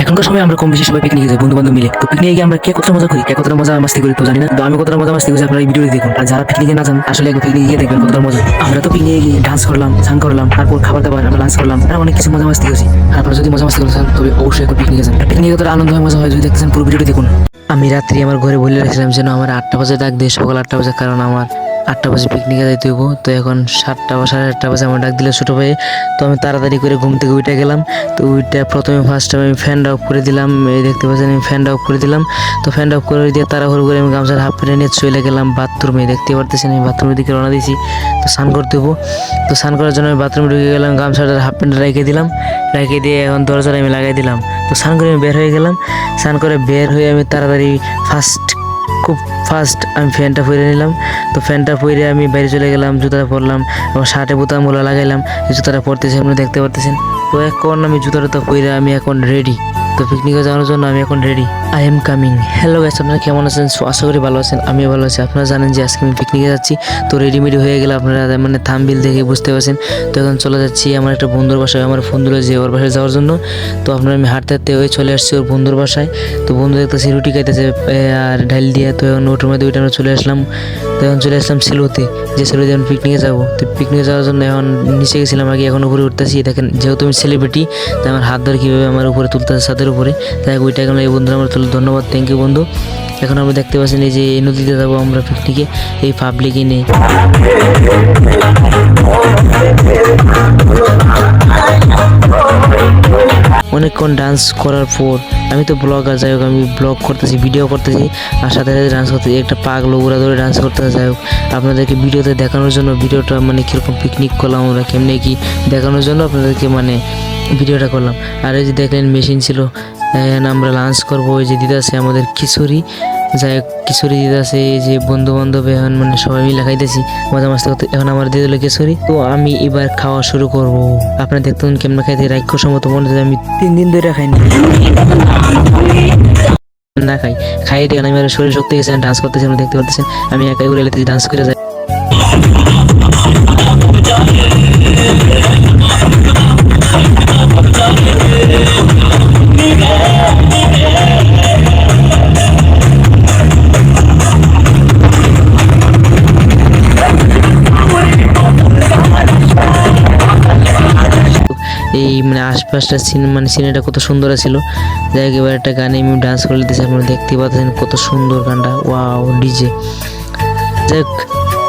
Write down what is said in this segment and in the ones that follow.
এখনকার সময় আমরা কম বেশি সবাই পিকনিকে যাই বন্ধু বান্ধব মিলে। তো পিকনিকে গিয়ে আমরা কে কতটা মজা করি, কে কতটা মজা মাস্তি করি তো জানি না। তো আমি কতটা মজা মাস্তি করছি আপনারা এই ভিডিওটি দেখুন। আর যারা পিকনিকে না যান আসলে একবার পিকনিকে গিয়ে দেখবেন কতটা মজা। আমরা তো পিকনিকে গিয়ে ডান্স করলাম, স্নান করলাম, তারপর খাবার দাবার আমরা লাঞ্চ করলাম, আর অনেক কিছু মজা মাস্তি করছি। আর আপনারা যদি মজা মাস্তি করতে চান তবে অবশ্যই একবার পিকনিকে যান। পিকনিকে কতটা আনন্দ হয় মজা হয় যদি দেখতে চান পুরো ভিডিওটি দেখুন। আমি রাত্রি আমার ঘরে বলে রাখছিলাম যেন আমার 8টা বাজে ডাক দিয়ে, সকাল 8টা বাজে, কারণ আমার 8টা বাজে পিকনিকে যাইতে হইব। তো এখন 7টা বা 7:30 বাজে আমার ডাক দিলে ছোটো ভাই। তো আমি তাড়াতাড়ি করে ঘুম থেকে উঠে গেলাম। তো ওইটা প্রথমে ফার্স্ট টাইম আমি ফ্যানটা অফ করে দিলাম, এই দেখতে পাচ্ছেন আমি ফ্যানটা অফ করে দিলাম। তো ফ্যানটা অফ করে দিয়ে তাড়াহুড়ো করে আমি গামছার হাফ প্যান্ট নিয়ে চলে গেলাম বাথরুমে। দেখতে পারতেছেন আমি বাথরুমের দিকে রওনা দিয়েছি। তো স্নান করতে হবো। তো স্নান করার জন্য আমি বাথরুমে ঢুকে গেলাম, গামছাটার হাফ প্যান্টটা রেখে দিলাম, রেখে দিয়ে এখন দরজাটা আমি লাগাই দিলাম। তো স্নান করে আমি বের হয়ে গেলাম। স্নান করে বের হয়ে আমি তাড়াতাড়ি খুব ফাস্ট আমি ফ্যানটা পরে নিলাম। তো ফ্যানটা পরে আমি বাইরে চলে গেলাম, জুতাটা পরলাম, আমার শার্টে বোতামগুলো লাগাইলাম, জুতাটা পরতেছি আপনারা দেখতে পারতেছেন। তো এখন আমি জুতাটা পরে আমি এখন রেডি। তো পিকনিকে যাওয়ার জন্য আমি এখন ready, I am coming. Hello guys, আপনারা কেমন আছেন? আশা করি ভালো আছেন, আমিও ভালো আছি। আপনারা জানেন যে আজকে আমি পিকনিকে যাচ্ছি। তো রেডিমেডি হয়ে গেলে আপনারা মানে থাম্বনেল দেখে বুঝতে পারছেন। তো এখন চলে যাচ্ছি আমার একটা বন্ধুর বাসায়, আমার বন্ধুরা যে ওর বাসায় যাওয়ার জন্য। তো আপনারা আমি হাঁটতে হাঁটতে হয়ে চলে আসছি ওর বন্ধুর বাসায়। তো বন্ধু দেখতেছি রুটি খাইতেছে আর ঢাল দিয়ে। তো এখন ওটার মধ্যে ওইটা আমরা চলে আসলাম। তো এখন চলে আসলাম সিলোতে, যে সিলোতে আমি পিকনিকে যাবো। তো পিকনিকে যাওয়ার জন্য এখন নিচে গেছিলাম আগে, এখন উপরে উঠতেছি। দেখেন যেহেতু আমি সেলিব্রিটি, তাই আমার হাত ধরে কীভাবে আমার উপরে তুলতেছে ছাদের উপরে। তাই ওইটা এখন এই বন্ধুরা আমার তুলে, ধন্যবাদ, থ্যাংক ইউ বন্ধু। এখন আমরা দেখতে পাচ্ছেন এই যে এই নদীতে যাবো আমরা পিকনিকে, এই পাবলিকে নেই। অনেকক্ষণ ডান্স করার পর আমি তো ব্লগার, যাই হোক আমি ব্লগ করতেছি, ভিডিও করতেছি, আর সাথে সাথে ডান্স করতেছি। একটা পাগল উড়া ধরে ডান্স করতেছে। যাই হোক আপনাদেরকে ভিডিওতে দেখানোর জন্য, ভিডিওটা মানে কীরকম পিকনিক করলাম আমরা, কেমনে কি দেখানোর জন্য আপনাদেরকে মানে ভিডিওটা করলাম। আর এই যে দেখলেন মেশিন ছিল, আমরা লাঞ্চ করবো। ওই যে দিদা আছে আমাদের খিচুড়ি, যাই হোক খিচুড়ি দিদা আছে, এই যে বন্ধু বান্ধব এখন মানে সবাই মিলে খাইতেছি মজা মাস্তি করতে। এখন আমার দিয়ে দিল খিচুড়ি। তো আমি এবার খাওয়া শুরু করবো। আপনারা দেখতেন কেমন খাইতে, রাক্ষসম্মত মনে হয় আমি 3 দিন ধরে খাইনি, না খাই দিয়ে আমি আর শরীর শক্তি গেছে, ডান্স করতেছি আপনারা দেখতে পাচ্ছেন। আমি একাই ঘুরে এলেছি, ডান্স করে যাই। এই মানে আশপাশটা সিনেটা কত সুন্দর ছিল। যাই হোক এবার একটা গানে আমি ডান্স করে দিতেছি, আপনারা দেখতে পাচ্ছেন কত সুন্দর গানটা, ওয়াও ডিজে। যাই হোক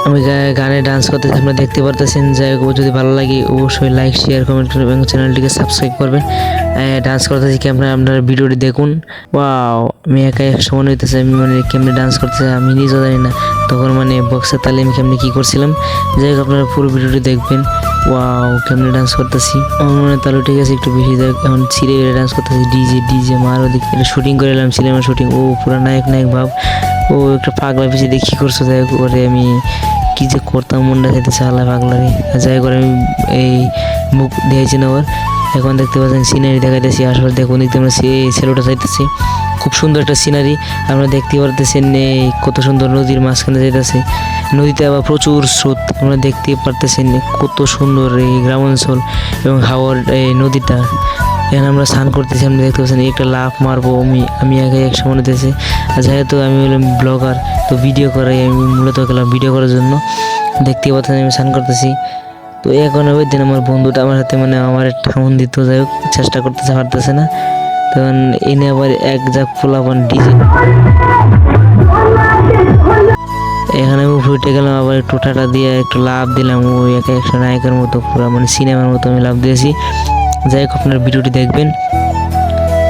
আমি গানে ডান্স করতেছি, আপনারা দেখতে পারতেছেন। যাই হোক যদি ভালো লাগে অবশ্যই লাইক, শেয়ার, কমেন্ট করবেন এবং চ্যানেলটিকে সাবস্ক্রাইব করবেন। ডান্স করতেছি কি আপনারা ভিডিওটি দেখুন। ওয়াও আমি একাই এক সময় হইতেছে, আমি মানে কেমনি ডান্স করতেছি আমি নিজেও জানি না, তখন মানে বক্সের তালে আমি কেমনি কী করছিলাম। যাই হোক আপনারা পুরো ভিডিওটি দেখবেন। ওয়াও কেমনি ডান্স করতেছি, আমার মনে তাহলে ঠিক আছে একটু বেশি। যাই হোক এখন ছিঁড়ে বেড়ে ডান্স করতেছি, ডিজে মার ওদিকে এটা শুটিং করে এলাম, সিনেমার শুটিং। ও পুরো নায়ক ভাব, ও একটা পাগলা পিছিয়ে দেখি করছো। যাই হোক ওরে আমি কি যে করতাম, মনটা চাইতেছে আল্লাহ পাগলারে। যাই করে আমি এই মুখ দিয়েছি না ওর। এখন দেখতে পাচ্ছেন সিনারি দেখাইতেছি, আসলে দেখুন দেখতে আমরা সেই ছেলেটা চাইতেছি, খুব সুন্দর একটা সিনারি আপনারা দেখতে পারতেছেন। এই কত সুন্দর নদীর মাঝখানে যাইতেছে, নদীতে আবার প্রচুর স্রোত, আপনারা দেখতে পারতেছেন কত সুন্দর এই গ্রাম অঞ্চল এবং হাওয়ার এই নদীটা। এখানে আমরা স্নান করতেছি, আপনি দেখতে পাচ্ছেন একটা লাফ মারবো আমি আগে এক সময় দিয়েছি। আর যেহেতু আমি হলাম ব্লগার, তো ভিডিও করাই আমি মূলত গেলাম ভিডিও করার জন্য। দেখতে পাচ্ছেন আমি স্নান করতেছি। তো এখন ওই দিন আমার বন্ধুটা আমার হাতে মানে আমার ঠাউন দিত, যাই হোক চেষ্টা করতেছে, পারতেছে না। তখন এনে আবার এক জাক পোলাপান ডিজে, এখানে আমি উঠে গেলাম, আবার একটু টাটা দিয়ে একটু লাভ দিলাম, ওই একটা নায়কের মতো পুরো মানে সিনেমার মতো আমি লাভ দিয়েছি। যাই হোক আপনার ভিডিওটি দেখবেন।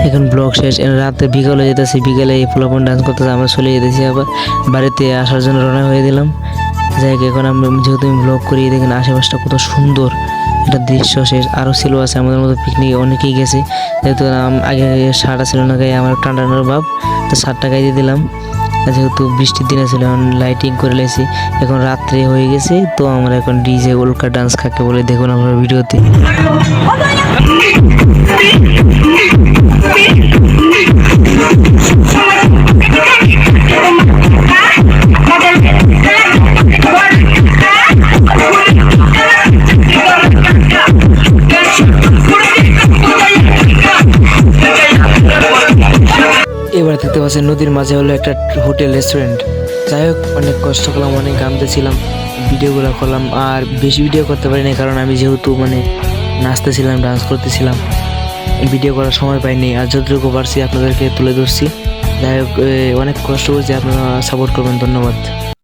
এখন ব্লগ শেষ, রাতে বিকালে যেতেছি, বিকেলে এই পোলাপান ডান্স করতেছে, আমরা চলে যেতেছি আবার বাড়িতে আসার জন্য রওনা হয়ে দিলাম। যাই হোক এখন আমরা যেহেতু আমি ব্লগ করি, দেখেন আশেপাশটা কত সুন্দর একটা দৃশ্য। শেষ আরও ছিল আছে আমাদের মতো পিকনিকে অনেকেই গেছে, যেহেতু আগে শার্টটা ছিল না গায়ে, আমার ঠান্ডার ভাব, তো শার্টটা গায়ে দিয়ে দিলাম। যেহেতু বৃষ্টির দিনে ছিল এখন লাইটিং করে লেছি, এখন রাত্রে হয়ে গেছে। তো আমরা এখন ডিজে উল্কা ডান্স কাকে বলে দেখুন আমরা ভিডিওতে। এবার দেখতে পাচ্ছেন নদীর মাঝে হলো একটা হোটেল রেস্টুরেন্ট। যাই হোক, অনেক কষ্ট করলাম, অনেক কামতেছিলাম, ভিডিওগুলো করলাম। আর বেশি ভিডিও করতে পারিনি কারণ আমি যেহেতু নাচতেছিলাম, ডান্স করতেছিলাম, ভিডিও করার সময় পাইনি। আর যতটুকু পারছি আপনাদেরকে তুলে ধরছি। যাই হোক, অনেক কষ্ট করছি, আপনারা সাপোর্ট করবেন, ধন্যবাদ।